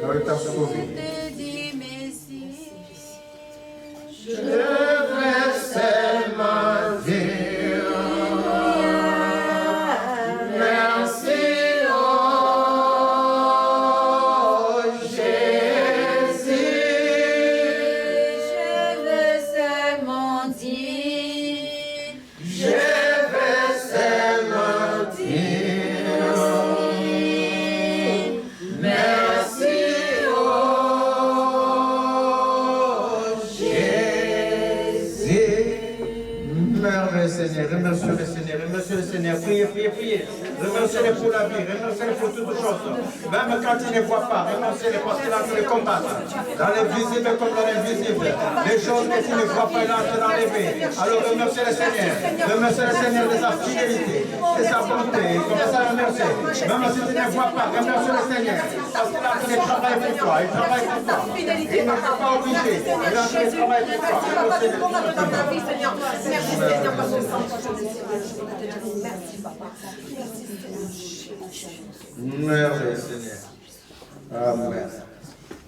Alors il t'a sauvé. Je vais seulement dire merci, oh Jésus. Je veux seulement dire, Je vais seulement dire merci, oh Jésus. Merveilleux Seigneur, remercions le Seigneur, remercions le Seigneur, priez, priez, priez. Remerciez-le pour la vie, remerciez-le pour toutes choses. Même quand il ne voit pas, remerciez-le parce qu'il a fait le combat. Dans les visibles comme dans les invisibles. Les choses que tu ne vois pas, il a dans les vies. Alors remerciez le Seigneur. Remerciez le Seigneur de sa fidélité, de sa bonté. Commencez à remercier. Même si tu ne vois pas, remerciez le Seigneur. Parce qu'il a fait le travail pour toi. Il travaille pour toi. Il ne peut pas obliger. Il a fait le travail pour toi. Remerciez le Seigneur. Merci Seigneur, parce que sans toi, je ne sais pas. Merci Papa. Merveilleux Seigneur. Amen.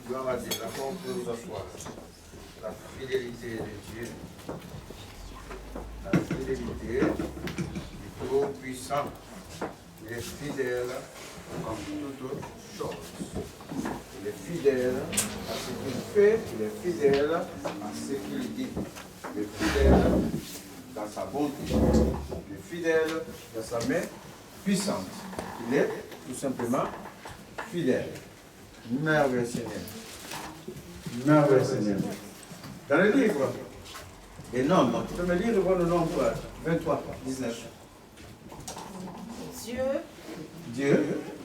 Gloire à Dieu. La forme de nous asseoir. La fidélité de Dieu. La fidélité du Tout-Puissant. Il est fidèle en toutes choses. Il est fidèle à ce qu'il fait. Il est fidèle à ce qu'il dit. Il est fidèle dans sa bonté. Il est fidèle dans sa main puissante. Il est tout simplement fidèle. Merveilleux Seigneur. Merveilleux Seigneur. Dans le livre des Nombres, tu peux me lire le nombre 23, 19. Dieu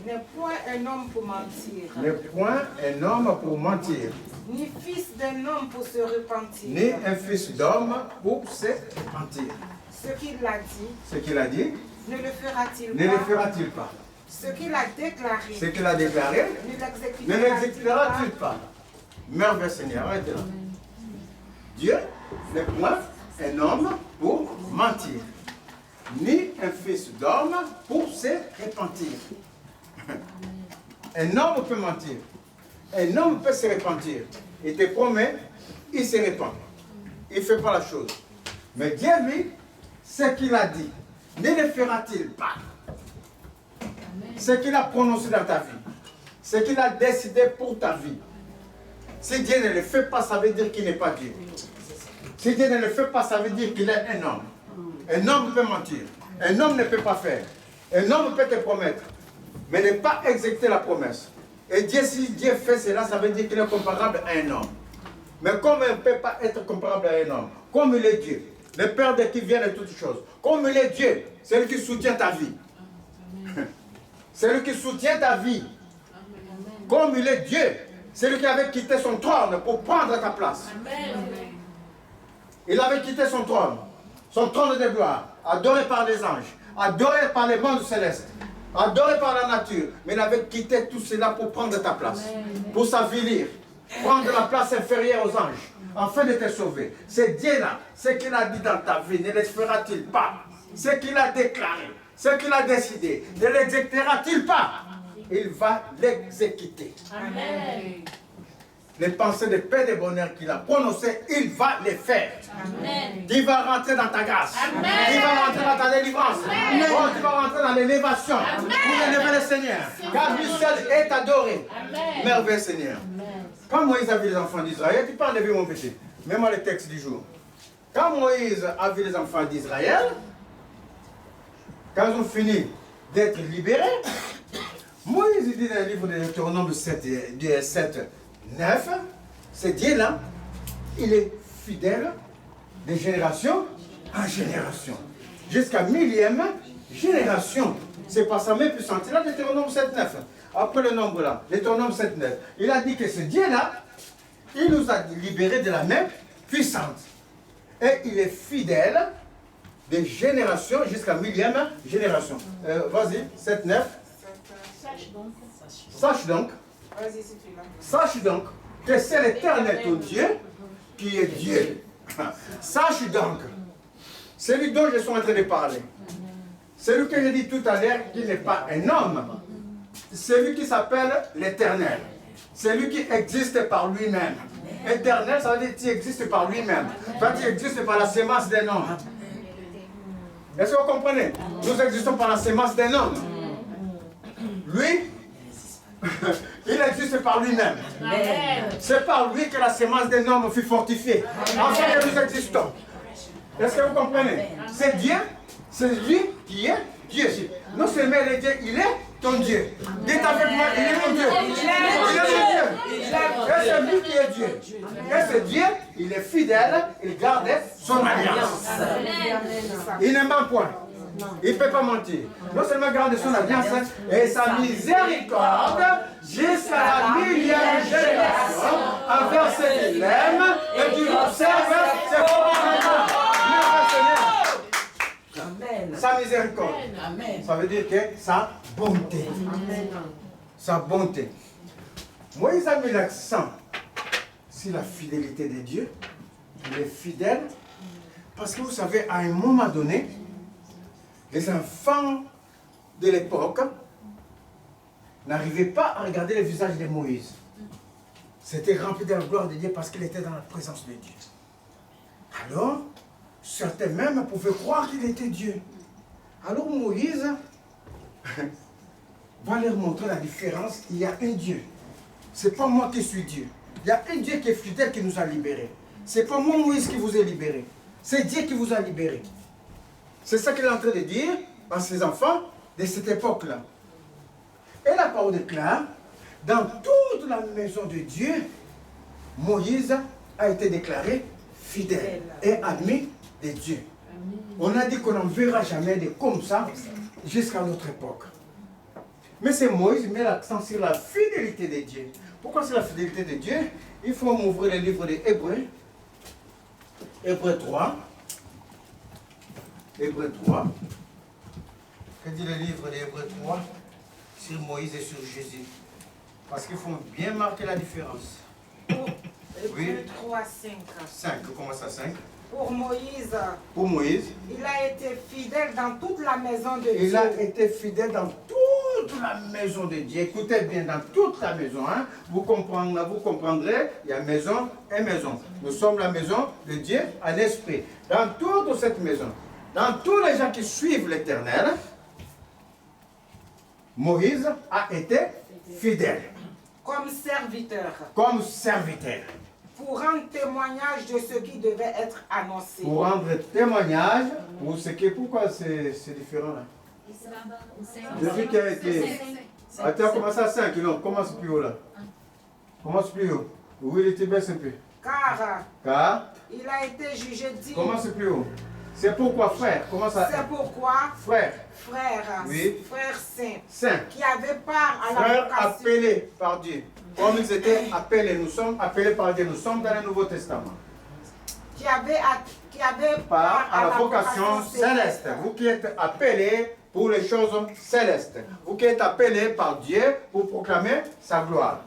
n'est point un homme pour mentir, n'est point un homme pour mentir, ni fils d'un homme pour se repentir. ni un fils d'homme pour se repentir. Ce qu'il a dit, Ce qu'il a dit, ne le fera-t-il ne le pas? fera-t-il pas? Ce qu'il a déclaré, Ce qu'il a déclaré, ne ne l'exécutera-t-il pas? Merveilleux Seigneur, arrêtez là. Dieu n'est point un homme pour mentir, ni un fils d'homme pour se repentir. Un homme peut mentir, un homme peut se repentir. Il te promet, il se repent. Il ne fait pas la chose. Mais Dieu, lui, ce qu'il a dit, ne le fera-t-il pas? Ce qu'il a prononcé dans ta vie, ce qu'il a décidé pour ta vie. Si Dieu ne le fait pas, ça veut dire qu'il n'est pas Dieu. Si Dieu ne le fait pas, ça veut dire qu'il est un homme. Un homme peut mentir. Un homme ne peut pas faire. Un homme peut te promettre, mais ne pas exécuter la promesse. Et Dieu, si Dieu fait cela, ça veut dire qu'il est comparable à un homme. Mais comme il ne peut pas être comparable à un homme, comme il est Dieu, le Père de qui vient de toutes choses, comme il est Dieu, c'est lui qui soutient ta vie. C'est lui qui soutient ta vie. Comme il est Dieu, c'est lui qui avait quitté son trône pour prendre ta place. Il avait quitté son trône de gloire, adoré par les anges, adoré par les mondes célestes, adoré par la nature. Mais il avait quitté tout cela pour prendre ta place, pour s'avilir, prendre la place inférieure aux anges, afin de te sauver. C'est Dieu-là, ce qu'il a dit dans ta vie, ne le fera-t-il pas? Ce qu'il a déclaré, ce qu'il a décidé, ne l'exécutera-t-il pas? Il va l'exécuter. Amen. Les pensées de paix et de bonheur qu'il a prononcées, il va les faire. Amen. Il va rentrer dans ta grâce. Amen. Il va rentrer dans ta délivrance. Oh, tu vas rentrer dans l'élévation pour élever le Seigneur. Car lui seul est adoré. Amen. Merveilleux Seigneur. Quand Moïse a vu les enfants d'Israël, tu peux enlever mon petit. Mets-moi le texte du jour. Quand Moïse a vu les enfants d'Israël, quand ils ont fini d'être libérés, Moïse dit dans le livre de Deutéronome 7, 9, c'est Dieu là, il est fidèle de génération en génération, jusqu'à millième génération. C'est pas sa main puissante. Il a Deutéronome 7, 9. Après le nombre là, Deutéronome 7, 9. Il a dit que ce Dieu là, il nous a libérés de la main puissante. Et il est fidèle de génération jusqu'à millième génération. Vas-y, 7, 9. Sache donc, sache donc que c'est l'Éternel ton Dieu qui est Dieu. Sache donc, celui dont je suis en train de parler, celui que j'ai dit tout à l'heure, qui n'est pas un homme celui qui s'appelle l'Éternel. Celui qui existe par lui-même. Éternel, ça veut dire qu'il existe par lui-même. Ça veut dire qu'il existe par la sémence d'un homme. Est-ce que vous comprenez? Nous existons par la sémence d'un homme. Lui, il existe par lui-même. C'est par lui que la sémence d'un homme fut fortifiée. Enfin que nous existons. Est-ce que vous comprenez? C'est Dieu, c'est lui qui est Dieu. Non seulement il est Dieu, il est ton Dieu. Dites avec moi, il est mon Dieu. Il est mon Dieu. Et c'est lui qui est Dieu. Et c'est Dieu, il est fidèle, il garde son alliance. Il ne ment point. Il ne peut pas mentir. Non seulement garde son alliance et sa miséricorde jusqu'à la millième génération envers ceux qui l'aiment et qui observent ses commandements. Sa miséricorde. Ça veut dire que sa bonté. Sa bonté. Moïse a mis l'accent sur la fidélité de Dieu. Il est fidèle. Parce que vous savez, à un moment donné, les enfants de l'époque n'arrivaient pas à regarder le visage de Moïse. C'était rempli de la gloire de Dieu parce qu'il était dans la présence de Dieu. Alors, certains même pouvaient croire qu'il était Dieu. Alors Moïse va leur montrer la différence. Il y a un Dieu. Ce n'est pas moi qui suis Dieu. Il y a un Dieu qui est fidèle qui nous a libérés. Ce n'est pas moi Moïse qui vous ai libéré. C'est Dieu qui vous a libéré. C'est ça qu'il est en train de dire à ses enfants de cette époque-là. Et la parole déclare, dans toute la maison de Dieu, Moïse a été déclaré fidèle et ami de Dieu. On a dit qu'on n'en verra jamais de comme ça jusqu'à notre époque. Mais c'est Moïse qui met l'accent sur la fidélité de Dieu. Pourquoi c'est la fidélité de Dieu? Il faut m'ouvrir le livre des Hébreux. Hébreux 3. Hébreux 3. Que dit le livre des Hébreux 3 sur Moïse et sur Jésus? Parce qu'il faut bien marquer la différence. Hébreux 3, 5. 5, comment ça 5? Pour Moïse, il a été fidèle dans toute la maison de Dieu. Il a été fidèle dans toute la maison de Dieu. Écoutez bien, dans toute la maison. Hein? Vous comprendrez, il y a maison et maison. Nous sommes la maison de Dieu à l'esprit. Dans toute cette maison, dans tous les gens qui suivent l'Éternel, Moïse a été fidèle. Comme serviteur. Comme serviteur. Pour rendre témoignage de ce qui devait être annoncé. Pour rendre témoignage, pour ce qui, pourquoi c'est différent là? Depuis qu'il a été... Attends, commence à 5, non, commence plus haut là. Commence plus haut. Oui, il était baisse un peu. Car il a été jugé digne. Commence plus haut. C'est pourquoi, frère, commence à... C'est pourquoi, frère, oui, frère saint, qui avait part à la frère vocation. appelé par Dieu. Comme ils étaient appelés, nous sommes appelés par Dieu. Nous sommes dans le Nouveau Testament. Qui avait part à la vocation céleste. Vous qui êtes appelés pour les choses célestes. Vous qui êtes appelés par Dieu pour proclamer sa gloire.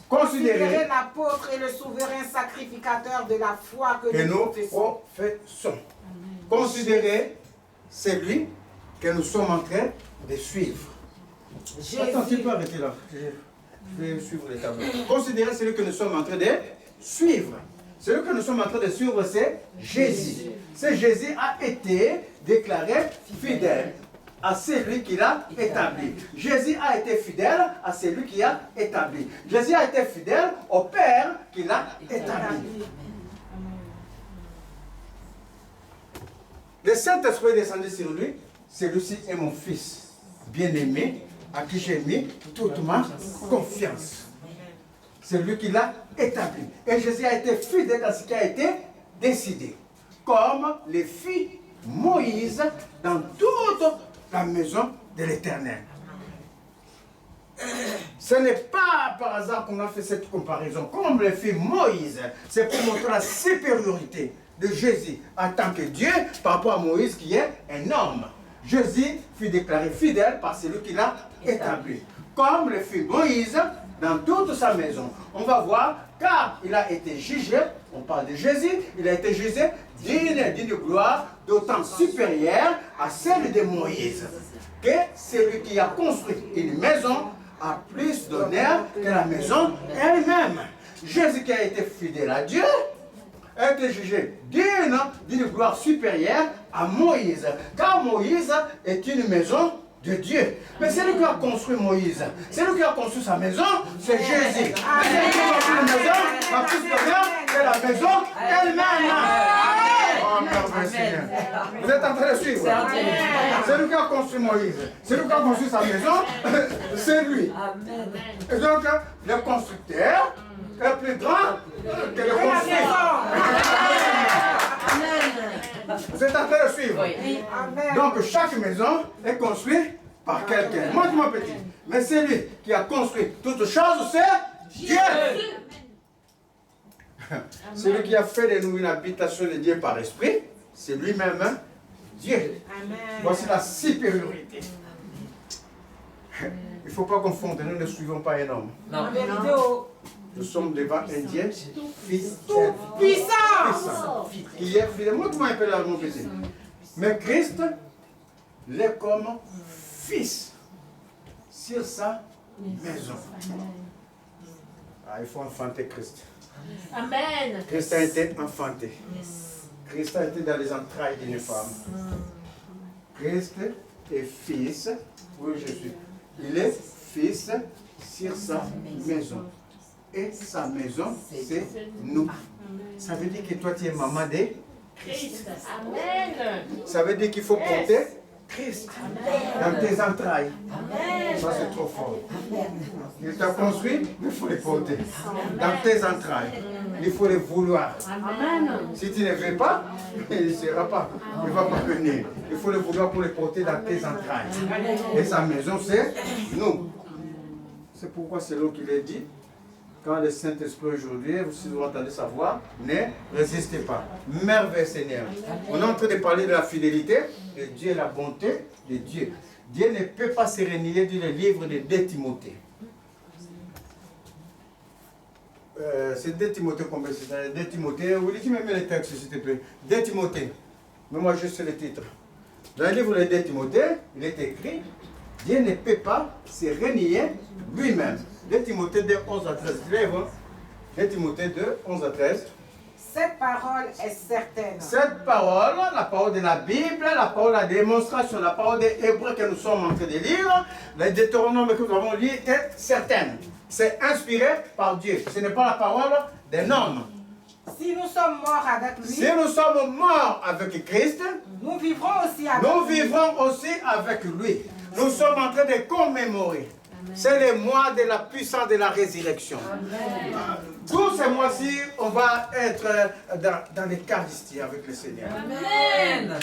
Considérez l'apôtre et le souverain sacrificateur de la foi que nous professons. Considérez celui que nous sommes en train de suivre. Attends, tu peux arrêter là. Je vais suivre les tableaux. Considérez celui que nous sommes en train de suivre. Celui que nous sommes en train de suivre, c'est Jésus. Ce Jésus a été déclaré fidèle à celui qui l'a établi. Jésus a été fidèle à celui qui l'a établi. Jésus a été fidèle au Père qui l'a établi. Le Saint-Esprit est descendu sur lui. Celui-ci est mon Fils bien-aimé, à qui j'ai mis toute ma confiance. C'est lui qui l'a établi. Et Jésus a été fidèle à ce qui a été décidé. Comme les filles Moïse dans toute la maison de l'Éternel. Ce n'est pas par hasard qu'on a fait cette comparaison. Comme les filles Moïse, c'est pour montrer la supériorité de Jésus en tant que Dieu par rapport à Moïse qui est un homme. Jésus fut déclaré fidèle par celui qui l'a établi. Comme le fut Moïse dans toute sa maison. On va voir, car il a été jugé, on parle de Jésus, il a été jugé d'une gloire d'autant supérieure à celle de Moïse. Que celui qui a construit une maison a plus d'honneur que la maison elle-même. Jésus qui a été fidèle à Dieu a été jugé d'une gloire supérieure à Moïse. Car Moïse est une maison de Dieu. Mais c'est lui qui a construit Moïse. C'est lui qui a construit sa maison, c'est Jésus. C'est lui qui a construit la maison, a plus d'honneur que la maison elle-même. Oh, merveilleux Seigneur. Vous êtes en train de suivre? C'est lui qui a construit Moïse. C'est lui qui a construit sa maison, c'est lui. Et donc, le constructeur est plus grand que le constructeur. Vous êtes en train de suivre? Donc, chaque maison est construite par quelqu'un. Moi, mon petit. Mais c'est lui qui a construit toutes choses, c'est Dieu. Celui qui a fait de nous une habitation de Dieu par esprit, c'est lui-même Dieu. Voici la supériorité. Il ne faut pas confondre, nous ne suivons pas un homme. Nous sommes devant un Dieu puissant. Qui est fidèle. Moi, comment il peut la mon petit? Mais Christ l'est comme fils sur sa maison. Ah, il faut enfanter Christ. Amen. Christ a été enfanté. Christ a été dans les entrailles d'une femme. Christ est fils. Oui, je suis. Il est fils sur sa maison. Et sa maison, c'est nous. Ça veut dire que toi, tu es maman de Christ. Amen. Ça veut dire qu'il faut porter Christ dans tes entrailles. Ça, c'est trop fort. Il t'a construit, il faut les porter. Dans tes entrailles. Il faut les vouloir. Si tu ne veux pas, il ne sera pas. Il ne va pas venir. Il faut les vouloir pour les porter dans tes entrailles. Et sa maison, c'est nous. C'est pourquoi c'est l'eau qui l'a dit. Quand le Saint-Esprit aujourd'hui, si vous entendez sa voix, ne résistez pas. Merveille Seigneur. On est en train de parler de la fidélité de Dieu et la bonté de Dieu. Dieu ne peut pas se renier du livre de 2 Timothée. C'est 2 Timothée combien c'est 2 Timothée, vous dites même le texte s'il te plaît. 2 Timothée. Mais moi juste le titre. Dans le livre de 2 Timothée, il est écrit, Dieu ne peut pas se renier lui-même. 2 Timothée 2, 11 à 13. 2 Timothée 2, 11 à 13. Cette parole est certaine. Cette parole, la parole de la Bible, la parole de la démonstration, la parole des Hébreux que nous sommes en train de lire, le Deutéronome que nous avons lu est certaine. C'est inspiré par Dieu. Ce n'est pas la parole d'un homme. Si nous sommes morts avec lui, si nous sommes morts avec Christ, nous vivrons aussi avec lui. Nous sommes en train de commémorer. C'est le mois de la puissance de la résurrection. Tous ces mois-ci, on va être dans l'Eucharistie avec le Seigneur. Amen.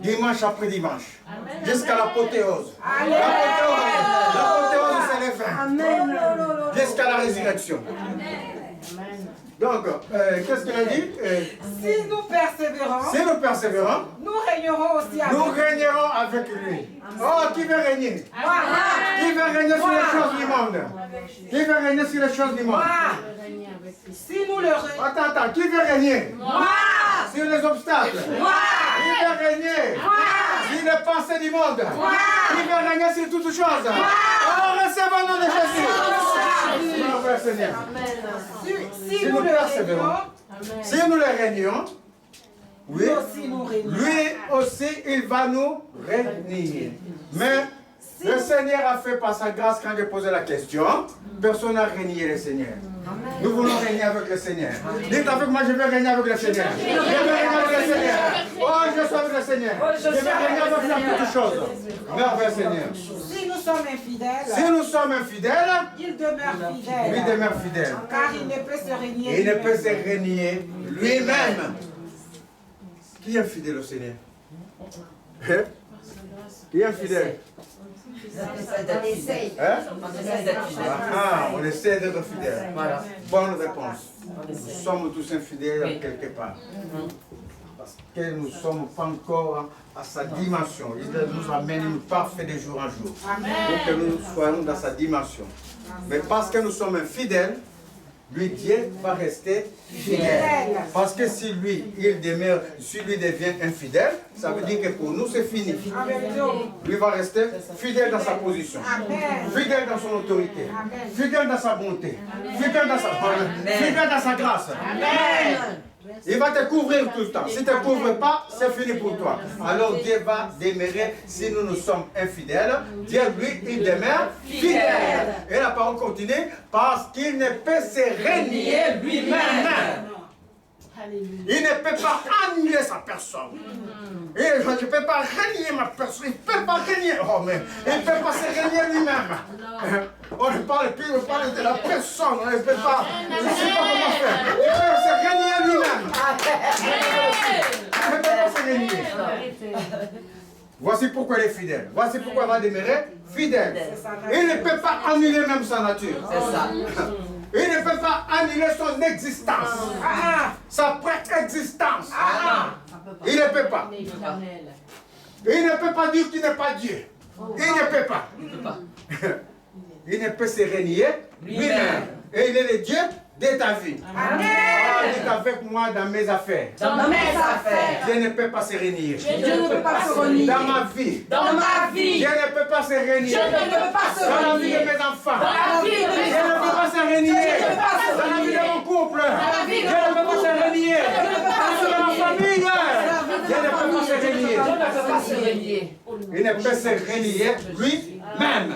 Dimanche après dimanche. Jusqu'à l'apothéose. L'apothéose, c'est les fins. Jusqu'à la résurrection. Donc, qu'est-ce qu'il a dit? Si nous persévérons, nous régnerons aussi avec lui. Nous régnerons avec lui. Oh, qui veut régner? Qui veut régner sur les choses du monde? Qui veut régner sur les choses du monde? Si nous le Attends, qui veut régner? Sur les obstacles? Qui veut régner? Sur les pensées du monde? Qui veut régner sur toutes choses? Oh, recevons le nom de Jésus. Merci Seigneur. Si nous persévérons, si nous le régnons, oui, lui aussi, il va nous régner. Mais le Seigneur a fait par sa grâce, quand j'ai posé la question, personne n'a régné le Seigneur. Nous voulons régner avec le Seigneur. Dites avec moi, je vais régner avec le Seigneur. Je vais régner avec le Seigneur. Oh, je suis avec le Seigneur. Je vais régner avec lui toutes choses. Merveilleux Seigneur. Si nous sommes infidèles, il demeure fidèle. Lui demeure fidèle. Car il ne peut se régner. Il ne peut se régner lui-même. Qui est fidèle au Seigneur? Qui est fidèle? On essaie d'être fidèle. Bonne réponse. Nous sommes tous infidèles quelque part. Parce que nous ne sommes pas encore à sa dimension. Il nous amène parfait de jour en jour. Pour que nous soyons dans sa dimension. Mais parce que nous sommes infidèles, lui, Dieu va rester fidèle. Parce que si lui, il demeure, si lui devient infidèle, ça veut dire que pour nous, c'est fini. Lui va rester fidèle dans sa position, fidèle dans son autorité, fidèle dans sa bonté, fidèle dans sa grâce. Il va te couvrir tout le temps. Si tu ne te couvres pas, c'est fini pour toi. Alors Dieu va demeurer, si nous sommes infidèles, Dieu, lui, il demeure fidèle. Et la parole continue, parce qu'il ne peut se renier lui-même. Il ne peut pas annuler sa personne. Et je ne peux pas renier ma personne. Il ne peut pas renier. Oh, mais il ne peut pas se renier lui-même. On ne parle plus, on parle de la personne. On ne peut pas. Je ne sais pas comment faire. Il peut se renier lui-même. Il ne peut pas se renier. Voici pourquoi il est fidèle. Voici pourquoi il va demeurer fidèle. Il ne peut pas annuler même sa nature. C'est ça. Il ne peut pas annuler son existence. Sa préexistence. Il ne peut pas. Il ne peut pas dire qu'il n'est pas Dieu. Il ne peut pas. Il ne peut se renier lui-même. Et il est le Dieu de ta vie. Amen. Il est avec moi dans mes affaires. Dans mes affaires. Dieu ne peut pas se renier. Dieu ne peut pas se renier. Dans ma vie. Dans ma vie. Dieu ne peut pas se renier. Dieu ne peut pas se Dans la vie renier. de mes enfants. Dans la vie de mes Dieu ne peut pas se renier. Dans la vie de mon couple. Dieu ne peut pas se renier. Dans ma famille. Dieu ne peut pas se renier. Dieu ne peut pas se renier. Il ne peut se renier lui-même.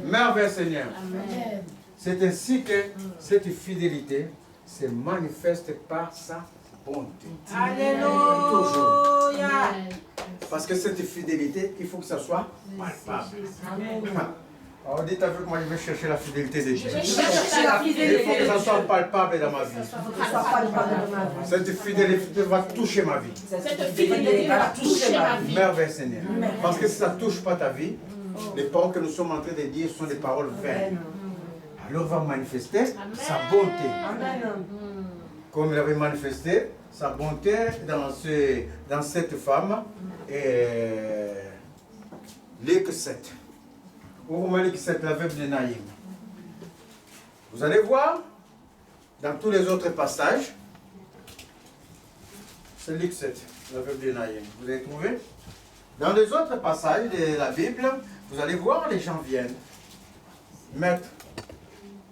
Merveilleux Seigneur. C'est ainsi que cette fidélité se manifeste par sa bonté. Toujours. Parce que cette fidélité, il faut que ça soit palpable. Alors dites avec moi, je vais chercher la fidélité de Dieu. Il faut que ça soit palpable dans ma vie. Cette fidélité va toucher ma vie. Cette fidélité va toucher ma vie. Merveilleux Seigneur. Parce que si ça ne touche pas ta vie, les paroles que nous sommes en train de dire sont des paroles vaines. Alors va manifester sa bonté. Comme il avait manifesté sa bonté dans cette femme. Luc 7. Ouvrez Luc 7, la veuve de Naïm. Vous allez voir, dans tous les autres passages, c'est Luc 7, la veuve de Naïm. Vous avez trouvé? Dans les autres passages de la Bible, vous allez voir, les gens viennent. Maître,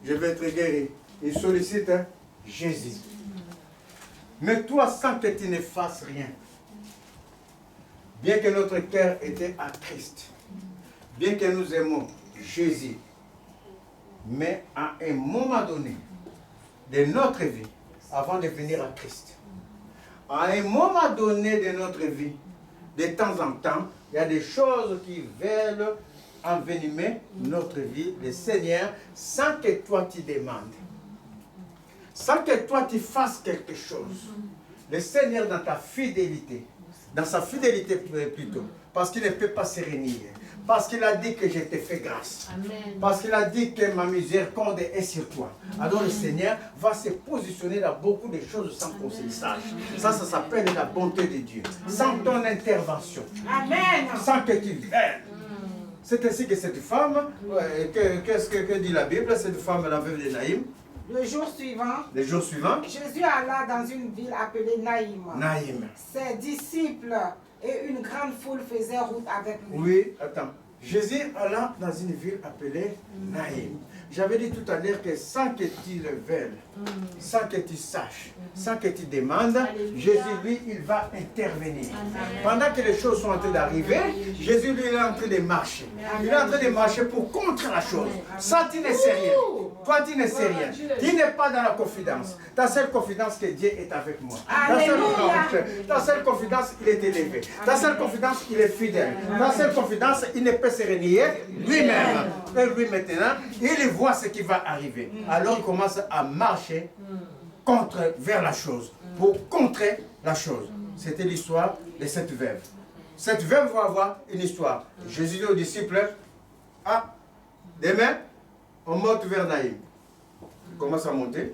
je vais être guéri. Ils sollicitent Jésus. Mais toi, sans que tu ne fasses rien, bien que notre cœur était à Christ, bien que nous aimons Jésus, mais à un moment donné de notre vie, avant de venir à Christ, à un moment donné de notre vie, de temps en temps, il y a des choses qui veulent envenimer notre vie, le Seigneur, sans que toi tu demandes, sans que toi tu fasses quelque chose. Le Seigneur, dans ta fidélité, dans sa fidélité plutôt, parce qu'il ne peut pas se renier, parce qu'il a dit que je t'ai fait grâce, parce qu'il a dit que ma miséricorde est sur toi. Alors le Seigneur va se positionner dans beaucoup de choses sans qu'on se le sache. Ça s'appelle la bonté de Dieu. Sans ton intervention, sans que tu viennes. C'est ainsi que cette femme, qu'est-ce que dit la Bible, cette femme, la veuve de Naïm? Le jour suivant, Jésus alla dans une ville appelée Naïm. Naïm. Ses disciples et une grande foule faisaient route avec lui. Oui, attends. Jésus alla dans une ville appelée Naïm. J'avais dit tout à l'heure que sans que tu le veuilles, sans que tu saches, sans que tu demandes, Jésus, lui, il va intervenir. Pendant que les choses sont en train d'arriver, Jésus, lui, il est en train de marcher. Il est en train de marcher pour contre la chose. Ça, tu ne sais rien. Toi, tu ne sais rien. Tu n'es pas dans la confidence. Ta seule confidence, que Dieu est avec moi. Ta seule confidence, il est élevé. Ta seule confidence, il est fidèle. Ta seule confidence, il ne peut se renier lui-même. Et lui, maintenant, il voit ce qui va arriver. Alors, il commence à marcher vers la chose. Pour contrer la chose. C'était l'histoire de cette veuve. Cette veuve va avoir une histoire. Jésus dit aux disciples, ah, demain, on monte vers Naïm. Il commence à monter.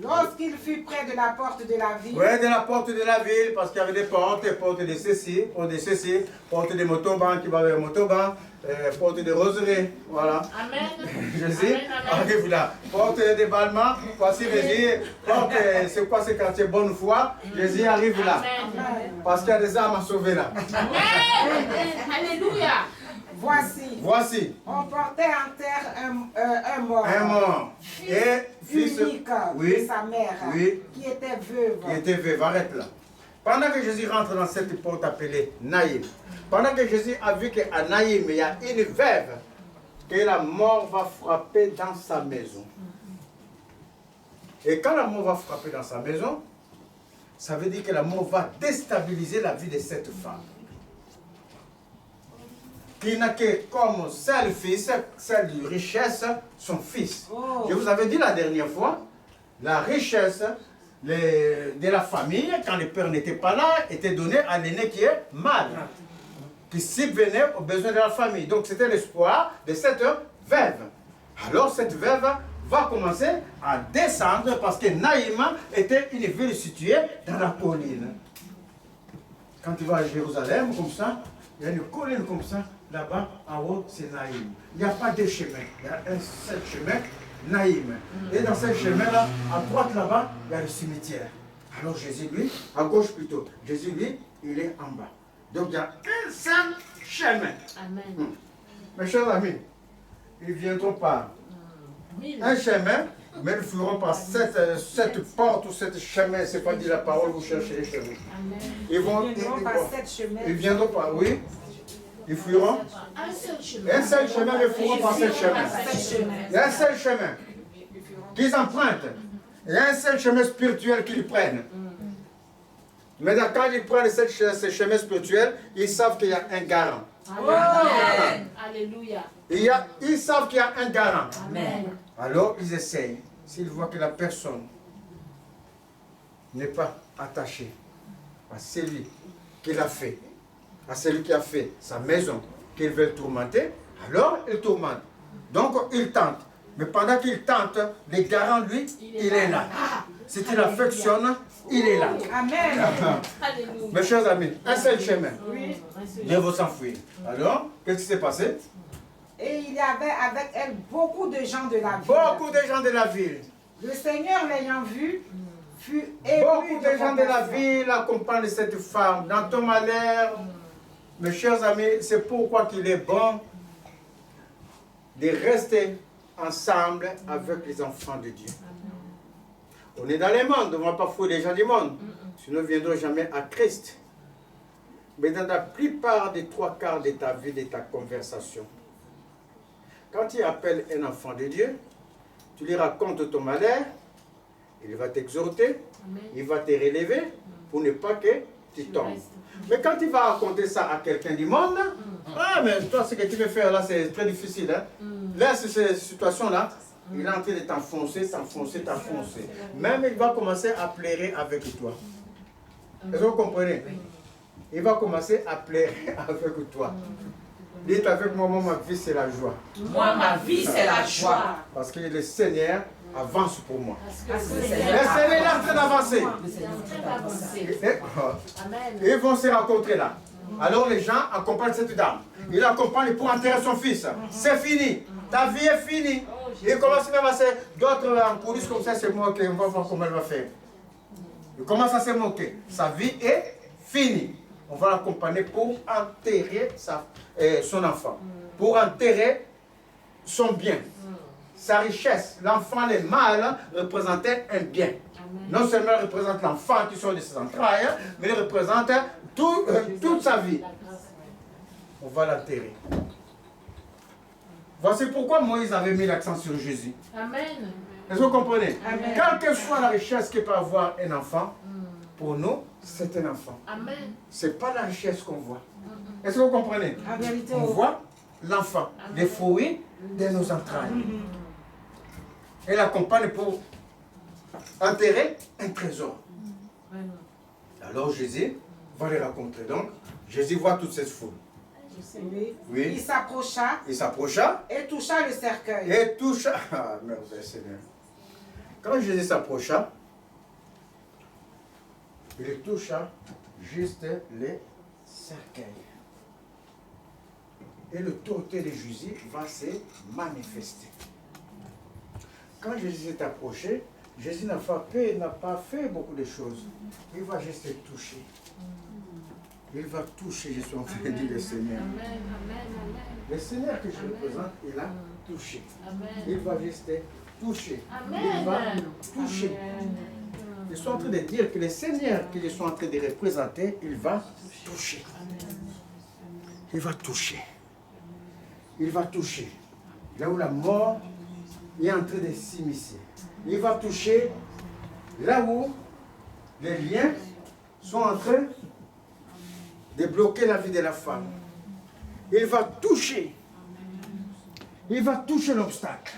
Lorsqu'il fut près de la porte de la ville. Près de la porte de la ville, parce qu'il y avait des portes de ceci, porte de Motoban qui va vers Motoban, porte de Roseraie, voilà. Amen. Jésus arrive là. Porte de Balma, voici Jésus. Porte, c'est quoi ce quartier Bonne Foi? Jésus arrive là. Amen. Parce qu'il y a des âmes à sauver là. Amen. Alléluia. Voici. On portait en terre un mort. Un mort. Et fils unique de sa mère. Qui était veuve. Qui était veuve. Arrête là. Pendant que Jésus rentre dans cette porte appelée Naïm, pendant que Jésus a vu qu'à Naïm, il y a une veuve, que la mort va frapper dans sa maison. Et quand la mort va frapper dans sa maison, ça veut dire que la mort va déstabiliser la vie de cette femme. Qui n'a que comme seul fils, seule richesse, son fils. Je vous avais dit la dernière fois, la richesse de la famille, quand le père n'était pas là, était donnée à l'aîné qui est mâle, qui subvenait aux besoins de la famille. Donc c'était l'espoir de cette veuve. Alors cette veuve va commencer à descendre parce que Naïm était une ville située dans la colline. Quand tu vas à Jérusalem, comme ça, il y a une colline comme ça. Là-bas, en haut, c'est Naïm. Il n'y a pas de chemin. Il y a un seul chemin, Naïm. Et dans ce chemin-là, à droite là-bas, il y a le cimetière. Alors Jésus, lui, à gauche plutôt, Jésus, lui, il est en bas. Donc il y a un seul chemin. Amen. Mes chers amis, ils ne viendront pas un chemin, mais ils feront par cette porte ou cette chemin. C'est pas dit la parole, vous cherchez chez vous. Ils viendront par, oui. Ils fuiront un seul chemin, mais ils fuiront par ce chemin. Il y a un seul chemin qu'ils empruntent. Il y a un seul chemin spirituel qu'ils prennent. Mais quand ils prennent ce chemin spirituel, ils savent qu'il y a un garant. Amen. Alléluia. Ils savent qu'il y a un garant. Amen. Alors ils essayent. S'ils voient que la personne n'est pas attachée à celui qui l'a fait, à celui qui a fait sa maison, qu'ils veulent tourmenter, alors ils tourmentent. Donc ils tentent. Mais pendant qu'ils tentent, le garant, lui, il est là. Si tu l'affectionnes, il est là. Amen. Mes chers amis, un seul chemin. Dieu va s'enfuir. Alors, qu'est-ce qui s'est passé? Et il y avait avec elle beaucoup de gens de la ville. Beaucoup de gens de la ville. Le Seigneur l'ayant vue, fut ému. Beaucoup de gens de la ville accompagnent cette femme dans ton malheur. Mes chers amis, c'est pourquoi qu'il est bon de rester ensemble avec les enfants de Dieu. On est dans le monde, on ne va pas fouiller les gens du monde, sinon nous ne viendrons jamais à Christ. Mais dans la plupart des 3/4 de ta vie, de ta conversation, quand tu appelles un enfant de Dieu, tu lui racontes ton malheur, il va t'exhorter, il va te relever pour ne pas que tu tombes. Mais quand tu vas raconter ça à quelqu'un du monde, ah mais toi ce que tu veux faire là c'est très difficile. Hein? Là, cette situation-là, il est en train de t'enfoncer. Même il va commencer à pleurer avec toi. Est-ce que vous comprenez? Il va commencer à pleurer avec toi. Dites avec moi, ma vie c'est la joie. Moi, ma vie c'est la joie. Parce que le Seigneur avance pour moi. Le Seigneur est en train d'avancer. Ils vont se rencontrer là. Alors les gens accompagnent cette dame. Ils l'accompagnent pour enterrer son fils. C'est fini. Ta vie est finie. Il commence même à se... D'autres en coulisses comme ça se moquer. On va voir comment elle va faire. Il commence à se moquer. Sa vie est finie. On va l'accompagner pour enterrer son enfant. Pour enterrer son bien. Sa richesse. L'enfant, le mâle, représentait un bien. Non seulement il représente l'enfant qui sort de ses entrailles, mais il représente toute sa vie. On va l'enterrer. Voici pourquoi Moïse avait mis l'accent sur Jésus. Amen. Est-ce que vous comprenez? Amen. Quelle que soit la richesse que peut avoir un enfant, pour nous, c'est un enfant. Amen. Ce n'est pas la richesse qu'on voit. Est-ce que vous comprenez? On voit l'enfant, les fruits de nos entrailles. Elle accompagne pour enterrer un trésor. Alors Jésus va les rencontrer. Donc, Jésus voit toute cette foule. Oui. Il s'approcha. Et toucha le cercueil. Ah, merveilleux Seigneur. Quand Jésus s'approcha, il toucha juste les cercueils. Et l'autorité de Jésus va se manifester. Quand Jésus s'est approché, Jésus n'a pas fait beaucoup de choses. Il va juste toucher. Il va toucher, je suis en train de dire le Seigneur. Le Seigneur que je représente, il a touché. Il va juste toucher. Il va toucher. Je suis en train de dire que le Seigneur que je suis en train de représenter, il va toucher. Il va toucher. Il va toucher. Là où la mort est en train de s'immiscer. Il va toucher là où les liens sont en train de bloquer la vie de la femme. Il va toucher. Il va toucher l'obstacle.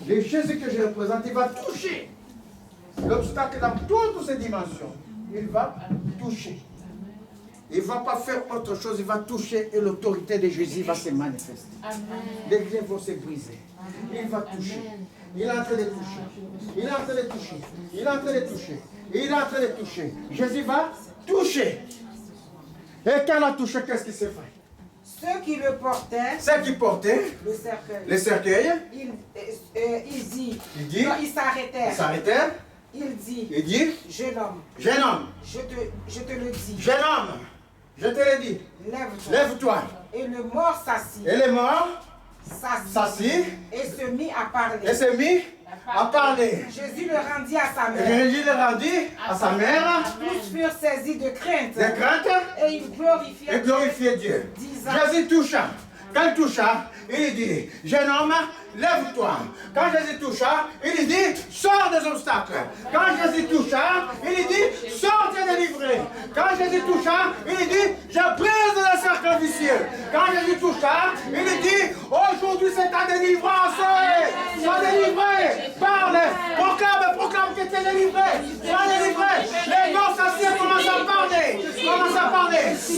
Le Jésus que je représente, il va toucher l'obstacle dans toutes ses dimensions. Il va toucher. Il ne va pas faire autre chose, il va toucher et l'autorité de Jésus va se manifester. Les liens vont se briser. Il va toucher. Il est en train de toucher. Il est en train de toucher. Il est en train de toucher. Il est en train de toucher. Jésus va toucher. Et quand il a touché, qu'est-ce qui s'est fait? Ceux qui le portaient, le cercueil, il dit, il s'arrêtèrent. Il dit, jeune homme, je te le dis. Jeune homme, je te le dis. Lève-toi. Et le mort s'assit. Et le mort s'assit. Et se mit à parler. Jésus le rendit à sa mère. Jésus le rendit à sa mère. Tous furent saisis de crainte. Et ils glorifiaient Dieu. Disant, Jésus toucha. Quand il toucha, il dit, jeune homme, lève-toi. Quand Jésus toucha, il dit, sors des obstacles. Quand Jésus toucha, il dit, sors des délivrés. Quand Jésus toucha, il dit, je brise le cercle vicieux. Quand Jésus toucha, il dit, aujourd'hui c'est ta délivrance. Sois délivré. Parle, proclame que tu es délivré. Sois délivré. Les morts s'assiedent, commencent à parler. C'est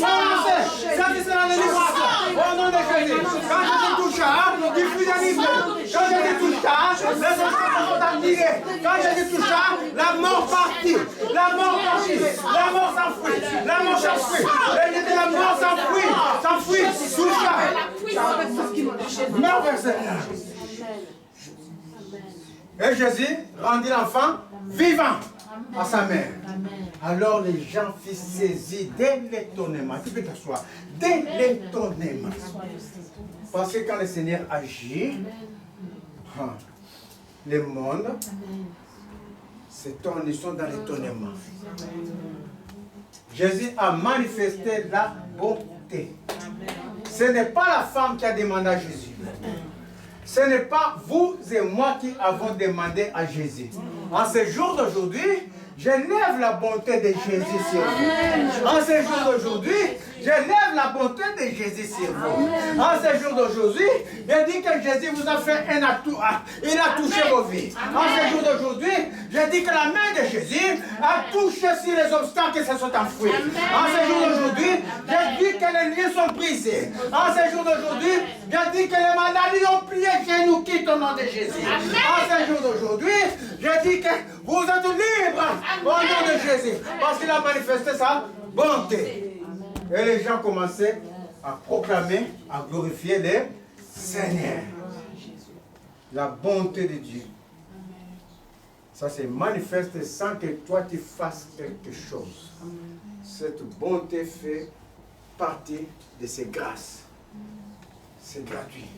la délivrance. Au nom de Jésus. Quand Jésus toucha, il fut délivré. Quand Jésus toucha, les obstacles sont activés. Quand Jésus toucha, la mort partit. La mort s'enfuit. La mort s'enfuit. Toucha. Merveilleux. Et Jésus rendit l'enfant vivant à sa mère. Alors les gens furent saisis de l'étonnement. Tu peux t'asseoir. De l'étonnement. Parce que quand le Seigneur agit, le monde s'étonne, ils sont dans l'étonnement. Jésus a manifesté la bonté. Ce n'est pas la femme qui a demandé à Jésus. Ce n'est pas vous et moi qui avons demandé à Jésus. En ce jour d'aujourd'hui, je lève la bonté de Jésus sur vous. En ce jour d'aujourd'hui, je lève la bonté de Jésus sur vous. En ce jour d'aujourd'hui, je dis que Jésus vous a fait un atout. Il a touché vos vies. En ce jour d'aujourd'hui, je dis que la main de Jésus a touché sur les obstacles qui se sont enfouis. En ce jour d'aujourd'hui, je dis que les liens sont brisés. En ce jour d'aujourd'hui, je dis que les maladies ont plié chez nous, quitte au nom de Jésus. En ce jour d'aujourd'hui, je dis que vous êtes libres au nom de Jésus. Parce qu'il a manifesté sa bonté. Et les gens commençaient à proclamer, à glorifier le Seigneur. La bonté de Dieu. Ça se manifeste sans que toi tu fasses quelque chose. Cette bonté fait partie de ses grâces. C'est gratuit.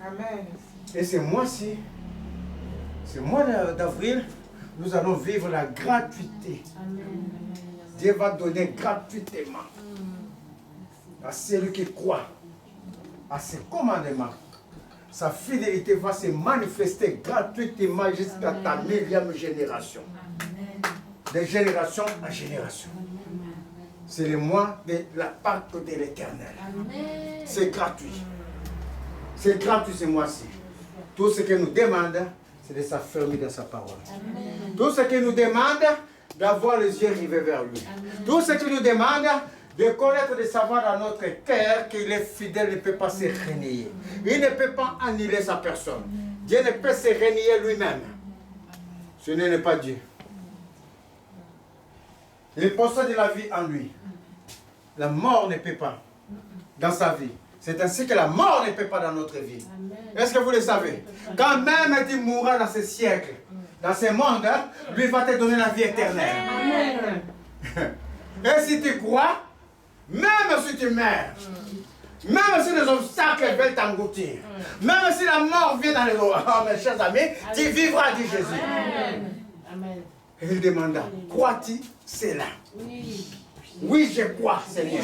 Amen. Et ce mois-ci, ce mois d'avril, nous allons vivre la gratuité. Dieu va donner gratuitement à celui qui croit à ses commandements. Sa fidélité va se manifester gratuitement jusqu'à ta millième génération. De génération en génération. C'est le mois de la Pâque de l'Éternel. C'est gratuit. C'est gratuit ce mois-ci. Tout ce qu'il nous demande, c'est de s'affermir dans sa parole. Tout ce qu'il nous demande, d'avoir les yeux rivés vers lui. Tout ce qu'il nous demande, de connaître, de savoir dans notre cœur qu'il est fidèle, il ne peut pas se renier. Il ne peut pas annuler sa personne. Dieu ne peut se renier lui-même. Ce n'est pas Dieu. Il possède la vie en lui. La mort ne peut pas dans sa vie. C'est ainsi que la mort ne peut pas dans notre vie. Est-ce que vous le savez? Quand même tu mourras dans ce siècle, dans ce monde, lui va te donner la vie éternelle. Amen. Et si tu crois, même si tu meurs, même si les obstacles veulent t'engloutir, même si la mort vient dans les doigts, oh, mes chers amis, tu vivras, dit Jésus. Amen. Et il demanda, crois-tu cela? Oui, je crois, Seigneur.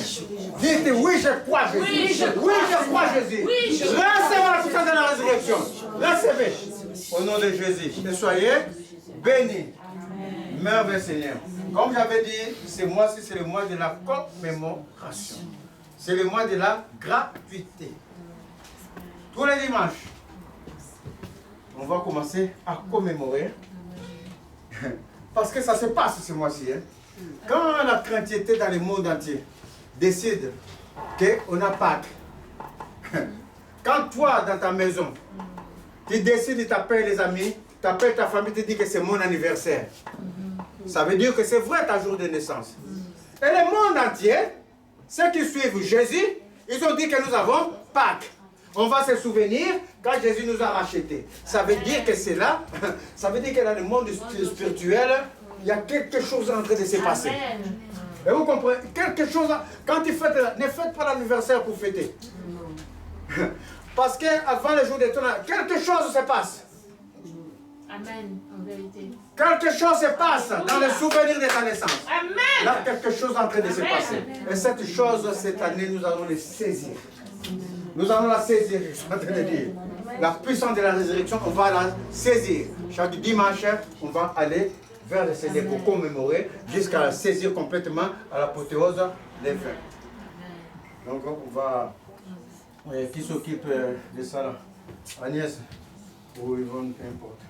Dites oui, je crois, Jésus. Oui, je crois, Jésus. Recevez la puissance de la résurrection. Recevez. Au nom de Jésus. Et soyez bénis. Merveilleux Seigneur. Comme j'avais dit, ce mois-ci, c'est le mois de la commémoration. C'est le mois de la gratuité. Tous les dimanches, on va commencer à commémorer. Parce que ça se passe ce mois-ci. Hein. Quand la chrétienté dans le monde entier décide qu'on a Pâques, quand toi, dans ta maison, tu décides de t'appeler les amis, tu appelles ta famille, tu dis que c'est mon anniversaire. Ça veut dire que c'est vrai ta jour de naissance. Et le monde entier, ceux qui suivent Jésus, ils ont dit que nous avons Pâques. On va se souvenir quand Jésus nous a rachetés. Ça veut dire que c'est là, ça veut dire que dans le monde spirituel, il y a quelque chose en train de se passer. Et vous comprenez? Quelque chose, quand tu fêtes, ne faites pas l'anniversaire pour fêter. Parce qu'avant le jour de ton anniversaire, quelque chose se passe. Amen, en vérité. Quelque chose se passe dans le souvenir de ta naissance. Amen. Là, quelque chose est en train de se passer. Et cette chose, cette année, nous allons les saisir. Nous allons la saisir, je suis en train de dire. La puissance de la résurrection, on va la saisir. Chaque dimanche, on va aller vers le Seigneur pour commémorer, jusqu'à la saisir complètement à l'apothéose des fins. Donc, on va... Qui s'occupe de ça là? Agnès ou Yvonne, peu importe.